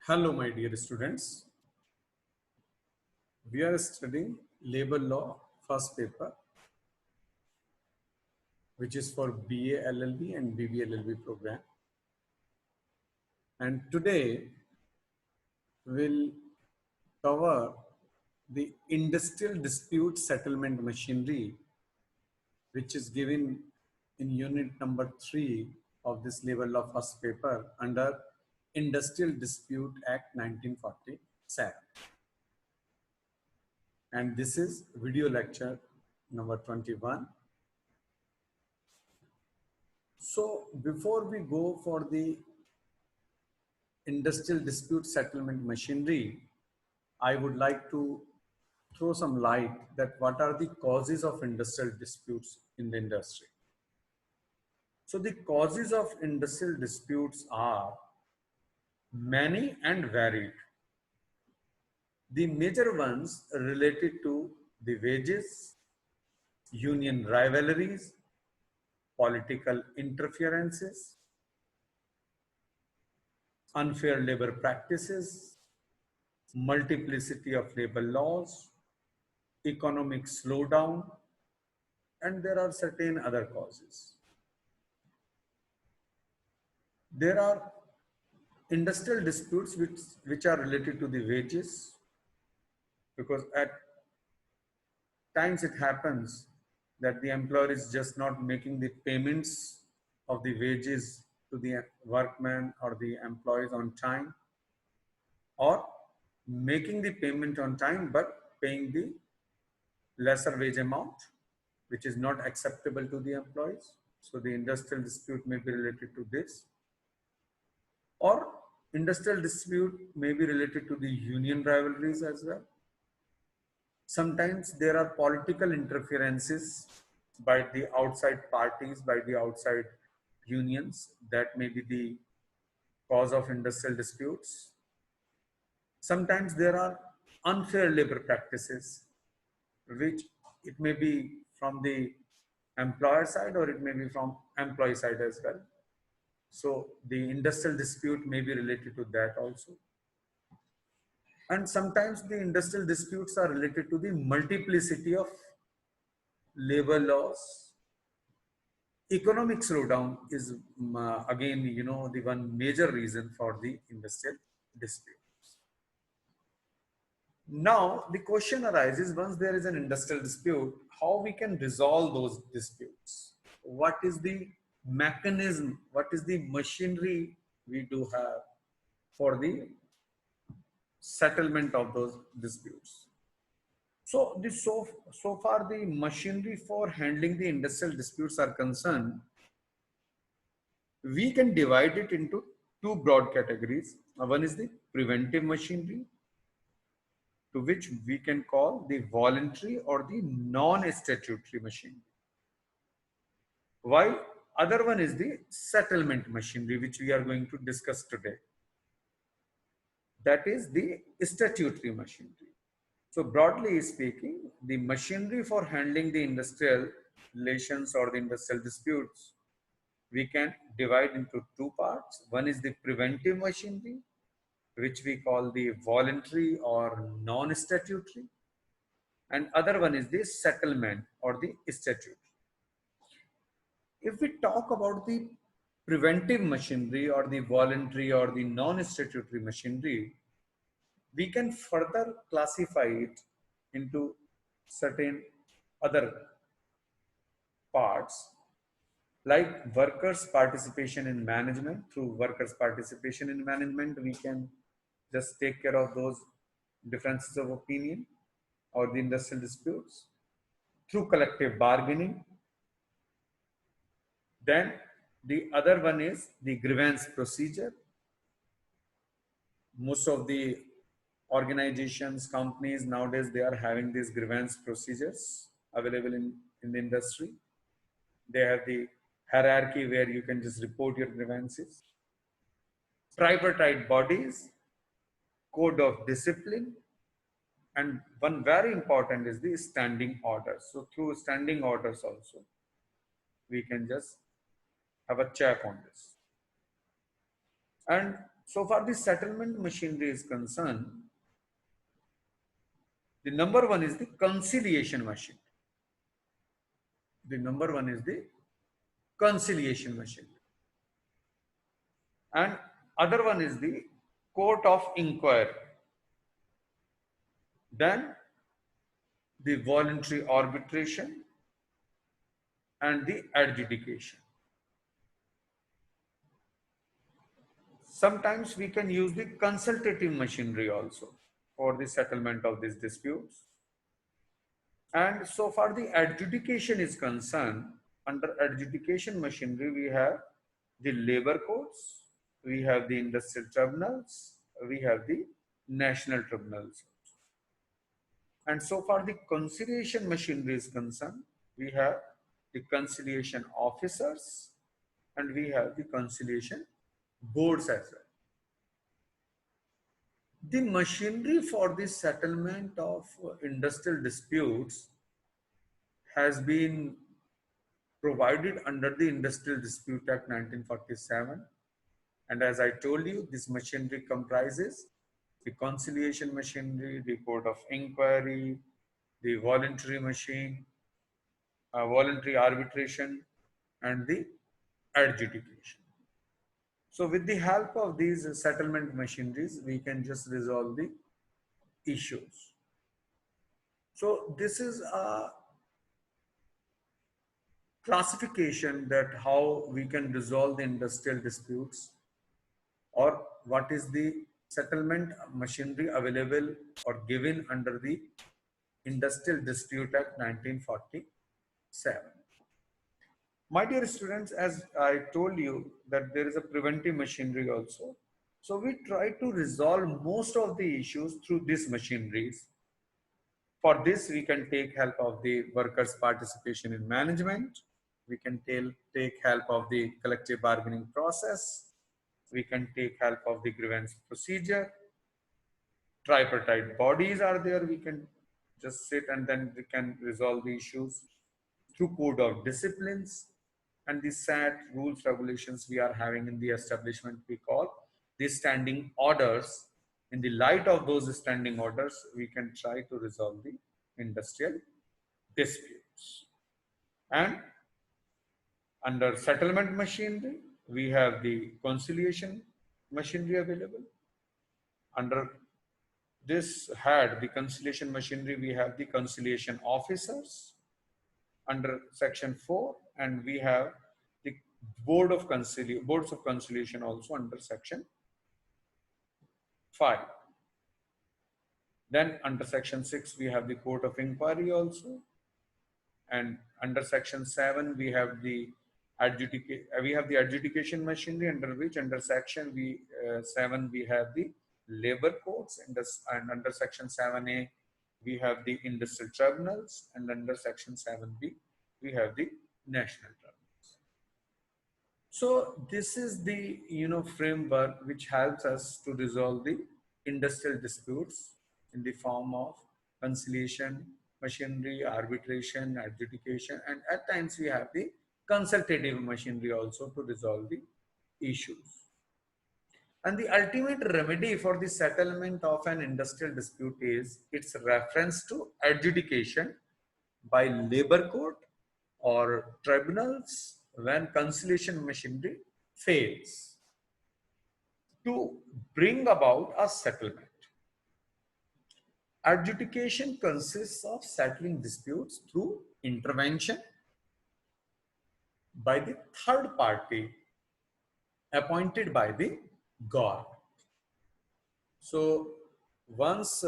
Hello, my dear students. We are studying labor law first paper, which is for BA LLB and BB LLB program. And today we'll cover the industrial dispute settlement machinery, which is given in unit number 3 of this labor law first paper under Industrial Dispute Act 1947. And this is video lecture number 21. So before we go for the industrial dispute settlement machinery, I would like to throw some light that what are the causes of industrial disputes in the industry. So the causes of industrial disputes are many and varied. The major ones related to the wages, union rivalries, political interferences, unfair labor practices, multiplicity of labor laws, economic slowdown, and there are certain other causes. There are industrial disputes which are related to the wages, because at times it happens that the employer is just not making the payments of the wages to the workmen or the employees on time, or making the payment on time but paying the lesser wage amount, which is not acceptable to the employees. So the industrial dispute may be related to this. Or industrial dispute may be related to the union rivalries as well. Sometimes there are political interferences by the outside parties, by the outside unions, that may be the cause of industrial disputes. Sometimes there are unfair labor practices, which it may be from the employer side or it may be from employee side as well. So the industrial dispute may be related to that also. And sometimes the industrial disputes are related to the multiplicity of labor laws. Economic slowdown is again, the one major reason for the industrial dispute. Now, the question arises, once there is an industrial dispute, how we can resolve those disputes? What is the mechanism? What is the machinery we do have for the settlement of those disputes? So, so far the machinery for handling the industrial disputes are concerned, we can divide it into two broad categories. One is the preventive machinery, to which we can call the voluntary or the non-statutory machinery. While other one is the settlement machinery, which we are going to discuss today. That is the statutory machinery. So broadly speaking, the machinery for handling the industrial relations or the industrial disputes, we can divide into two parts. One is the preventive machinery, which we call the voluntary or non-statutory, and other one is the settlement or the statutory. If we talk about the preventive machinery or the voluntary or the non-statutory machinery, we can further classify it into certain other parts, like workers' participation in management. Through workers' participation in management, we can just take care of those differences of opinion or the industrial disputes. Through collective bargaining. Then the other one is the grievance procedure. Most of the organizations, companies nowadays, they are having these grievance procedures available in the industry. They have the hierarchy where you can just report your grievances. Tripartite bodies, code of discipline, and one very important is the standing orders. So through standing orders also, we can just have a check on this. And So far the settlement machinery is concerned, the number one is the conciliation machine. The number one is the conciliation machine. And other one is the court of inquiry. Then the voluntary arbitration and the adjudication. Sometimes we can use the consultative machinery also for the settlement of these disputes. And so far the adjudication is concerned, under adjudication machinery we have the labor courts, we have the industrial tribunals, we have the national tribunals. And so far the conciliation machinery is concerned, we have the conciliation officers and we have the conciliation boards as well. The machinery for the settlement of industrial disputes has been provided under the Industrial Dispute Act 1947. And as I told you, this machinery comprises the conciliation machinery, the court of inquiry, the voluntary machine, voluntary arbitration, and the adjudication. So with the help of these settlement machineries, we can just resolve the issues. So this is a classification that how we can resolve the industrial disputes, or what is the settlement machinery available or given under the Industrial Dispute Act 1947. My dear students, as I told you that there is a preventive machinery also. So we try to resolve most of the issues through these machineries. For this, we can take help of the workers' participation in management. We can take help of the collective bargaining process. We can take help of the grievance procedure. Tripartite bodies are there. We can just sit and then we can resolve the issues through code of disciplines and the SAT rules regulations we are having in the establishment we call the standing orders. In the light of those standing orders, we can try to resolve the industrial disputes. And under settlement machinery, we have the conciliation machinery available. Under this head, the conciliation machinery, we have the conciliation officers under section 4, and we have the boards of conciliation also under section 5. Then under section 6, we have the court of inquiry also. And under section 7, we have the adjudication machinery, under which under section 7 we have the labor courts, and under section 7A we have the industrial tribunals, and under section 7B we have the national tribunals. So this is the framework which helps us to resolve the industrial disputes in the form of conciliation machinery, arbitration, adjudication, and at times we have the consultative machinery also to resolve the issues. And the ultimate remedy for the settlement of an industrial dispute is its reference to adjudication by labor court or tribunals when conciliation machinery fails to bring about a settlement. Adjudication consists of settling disputes through intervention by the third party appointed by the government. So once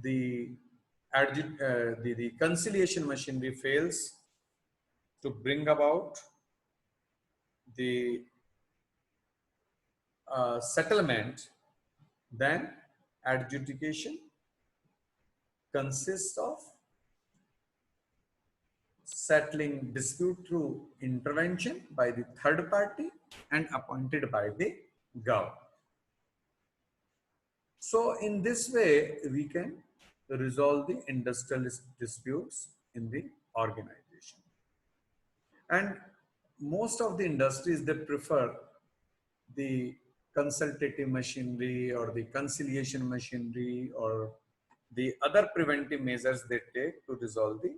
the conciliation machinery fails to bring about the settlement, then adjudication consists of settling dispute through intervention by the third party and appointed by the government. So in this way, we can resolve the industrial disputes in the organization. And most of the industries, they prefer the consultative machinery or the conciliation machinery or the other preventive measures they take to resolve the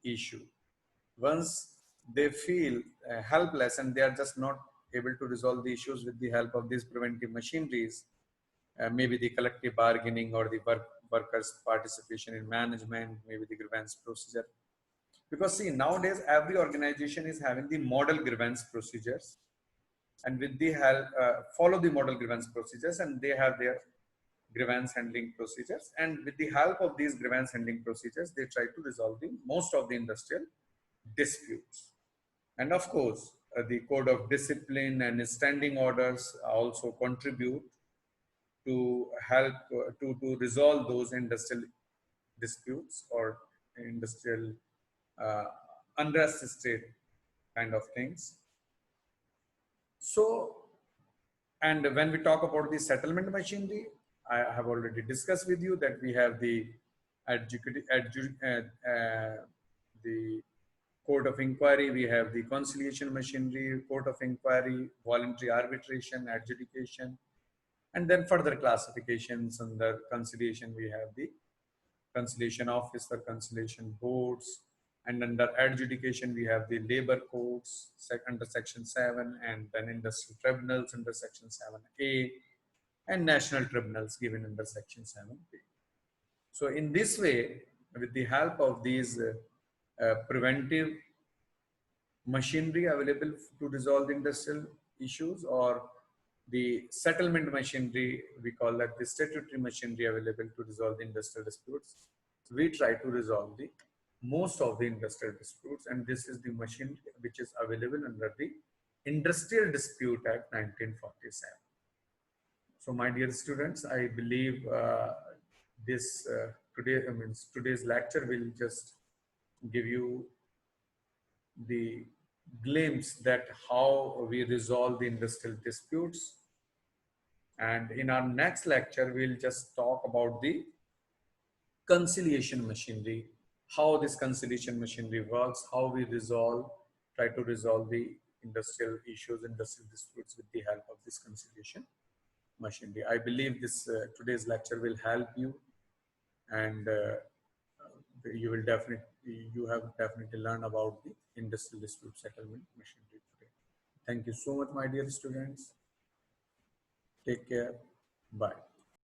issue. Once they feel helpless and they are just not able to resolve the issues with the help of these preventive machineries, maybe the collective bargaining or the workers' participation in management, maybe the grievance procedure. Because see, nowadays every organization is having the model grievance procedures, and with the help, follow the model grievance procedures, and they have their grievance handling procedures. And with the help of these grievance handling procedures, they try to resolve the most of the industrial disputes. And of course, the code of discipline and standing orders also contribute to help to resolve those industrial disputes or industrial uh, unrest state kind of things. So, and when we talk about the settlement machinery, I have already discussed with you that we have the the court of inquiry, we have the conciliation machinery, court of inquiry, voluntary arbitration, adjudication, and then further classifications under conciliation. We have the conciliation officer, conciliation boards, and under adjudication we have the labor courts under section 7, and then industrial tribunals under section 7A, and national tribunals given under section 7B. So in this way, with the help of these preventive machinery available to resolve the industrial issues, or the settlement machinery, we call that the statutory machinery available to resolve the industrial disputes, we try to resolve the most of the industrial disputes. And this is the machinery which is available under the Industrial Dispute Act 1947. So my dear students, I believe today's lecture will just give you the glimpse that how we resolve the industrial disputes. And in our next lecture, we'll just talk about the conciliation machinery, how this conciliation machinery works, how we try to resolve the industrial issues, industrial disputes with the help of this conciliation machinery. I believe this today's lecture will help you, and you have definitely learned about the industrial dispute settlement machinery today. Thank you so much, my dear students. Take care. Bye.